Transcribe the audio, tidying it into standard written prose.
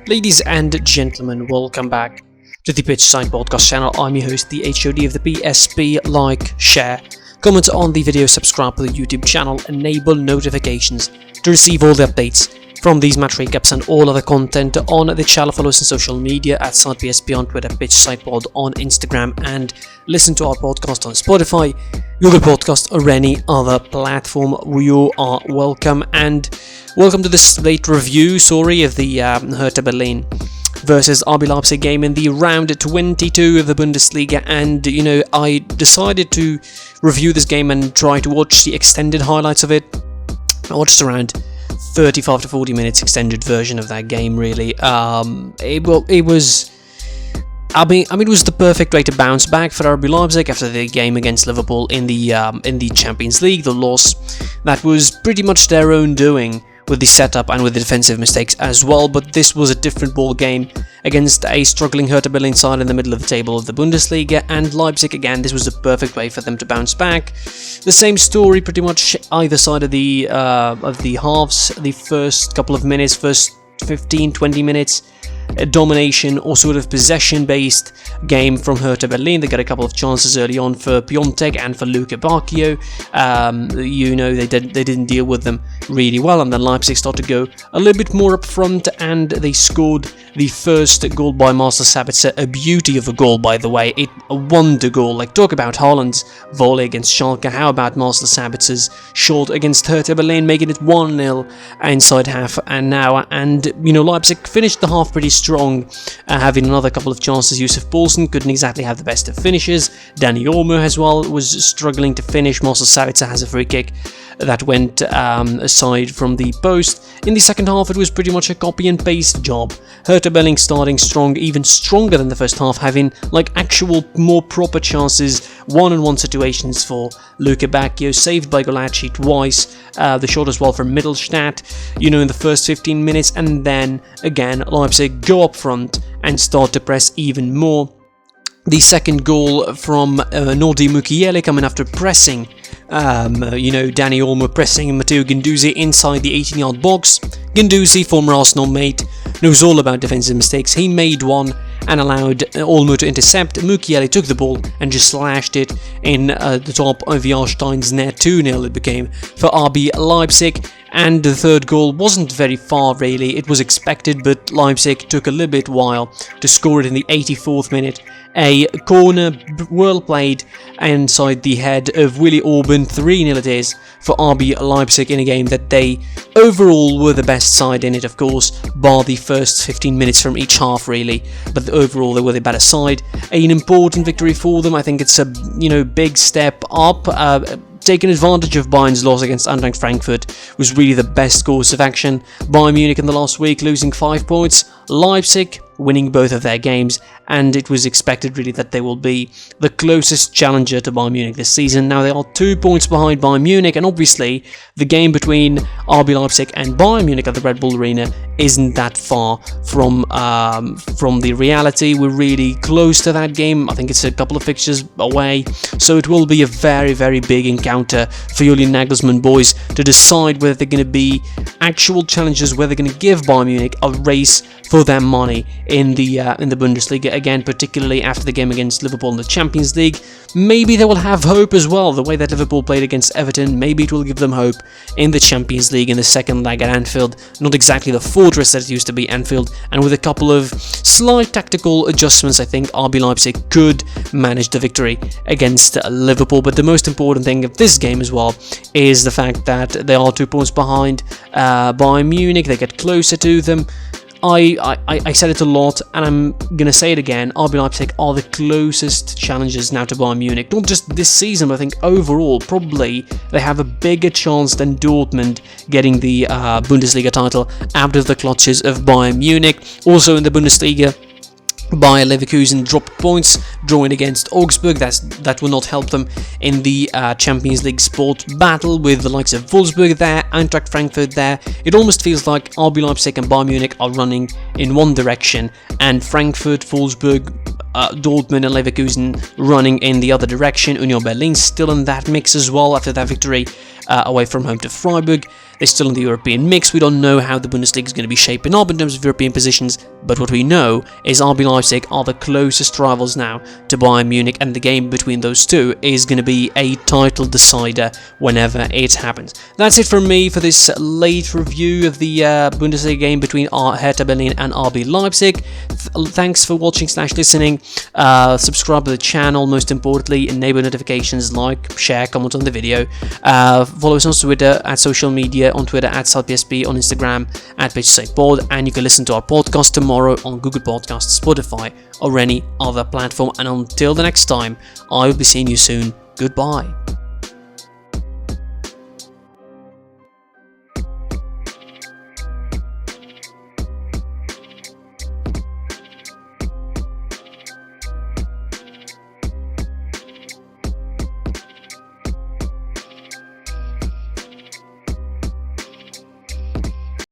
Ladies and gentlemen, welcome back to the Pitch Side Podcast channel. I'm your host, the HOD of the PSP. Like, share, comment on the video, subscribe to the YouTube channel, enable notifications to receive all the updates from these match recaps and all other content on the channel. Follow us on social media at SidePSP on Twitter, Pitch Side Pod on Instagram, and listen to our podcast on Spotify, Google Podcast, or any other platform. You are welcome, and welcome to this late review, of the HerthaBerlin versus RBLeipzig game in the round 22 of the Bundesliga. And I decided to review this game and try to watch the extended highlights of it. I watched around 35 to 40 minutes extended version of that game. Really, it was the perfect way to bounce back for RB Leipzig after the game against Liverpool in the Champions League. The loss that was pretty much their own doing, with the setup and with the defensive mistakes as well. But this was a different ball game against a struggling HerthaBerlin side in the middle of the table of the Bundesliga, and Leipzig, again, this was a perfect way for them to bounce back. The same story pretty much either side of the halves. The first couple of minutes, first 15-20 minutes, a domination or sort of possession-based game from HerthaBerlin. They got a couple of chances early on for Piontek and for Luke Bacchio. They didn't deal with them really well, and then Leipzig started to go a little bit more up front, and they scored the first goal by Marcel Sabitzer. A beauty of a goal, by the way. A wonder goal. Like, talk about Haaland's volley against Schalke. How about Marcel Sabitzer's shot against HerthaBerlin, making it 1-0 inside half an hour. And Leipzig finished the half pretty strong, having another couple of chances. Yusuf Poulsen couldn't exactly have the best of finishes. Dani Olmo as well was struggling to finish. Marcel Sabitzer has a free kick that went aside from the post. In the second half, it was pretty much a copy and paste job. HerthaBerlin starting strong, even stronger than the first half, having actual more proper chances, one-on-one situations for Luke Bacchio, saved by Golacci twice. The shot as well from Mittelstadt, in the first 15 minutes, and then again Leipzig go up front and start to press even more. The second goal from Nordi Mukiele coming after pressing, Dani Olmo pressing Matteo Guendouzi inside the 18-yard box. Guendouzi, former Arsenal mate, knows all about defensive mistakes. He made one and allowed Olmo to intercept. Mukiele took the ball and just slashed it in the top of Jahrstein's net. 2-0 it became for RB Leipzig. And the third goal wasn't very far, really. It was expected, but Leipzig took a little bit while to score it in the 84th minute. A corner, well played, inside the head of Willy Orban. 3-0 it is for RB Leipzig in a game that they overall were the best side in it, of course, bar the first 15 minutes from each half, really. But overall, they were the better side. An important victory for them. I think it's a big step up. Taking advantage of Bayern's loss against Eintracht Frankfurt was really the best course of action. Bayern Munich in the last week losing 5 points, Leipzig winning both of their games, and it was expected really that they will be the closest challenger to Bayern Munich this season. Now they are 2 points behind Bayern Munich, and obviously the game between RB Leipzig and Bayern Munich at the Red Bull Arena isn't that far from the reality. We're really close to that game. I think it's a couple of fixtures away, so it will be a very, very big encounter for Julian Nagelsmann boys to decide whether they're going to be actual challengers, whether they're going to give Bayern Munich a race for their money in the Bundesliga again, particularly after the game against Liverpool in the Champions League. Maybe they will have hope as well. The way that Liverpool played against Everton, maybe it will give them hope in the Champions League in the second leg at Anfield. Not exactly the fortress that it used to be, Anfield, and with a couple of slight tactical adjustments, I think RB Leipzig could manage the victory against Liverpool. But the most important thing of this game as well is the fact that they are 2 points behind Bayern Munich. They get closer to them. I said it a lot, and I'm going to say it again. RB Leipzig are the closest challengers now to Bayern Munich. Not just this season, but I think overall, probably they have a bigger chance than Dortmund getting the Bundesliga title out of the clutches of Bayern Munich. Also in the Bundesliga, Bayer Leverkusen dropped points, drawing against Augsburg. That will not help them in the Champions League sport battle with the likes of Wolfsburg there, Eintracht Frankfurt there. It almost feels like RB Leipzig and Bayern Munich are running in one direction, and Frankfurt, Wolfsburg, Dortmund and Leverkusen running in the other direction. Union Berlin still in that mix as well after that victory away from home to Freiburg. They're still in the European mix. We don't know how the Bundesliga is going to be shaping up in terms of European positions, but what we know is RB Leipzig are the closest rivals now to Bayern Munich, and the game between those two is going to be a title decider whenever it happens. That's it from me for this late review of the Bundesliga game between Hertha Berlin and RB Leipzig. Thanks for watching / listening. Subscribe to the channel, most importantly, enable notifications, like, share, comment on the video. Follow us on Twitter, at social media, on Twitter at SouthPSP, on Instagram at PitchSidePod, and you can listen to our podcast tomorrow on Google Podcasts, Spotify, or any other platform. And until the next time, I will be seeing you soon. Goodbye.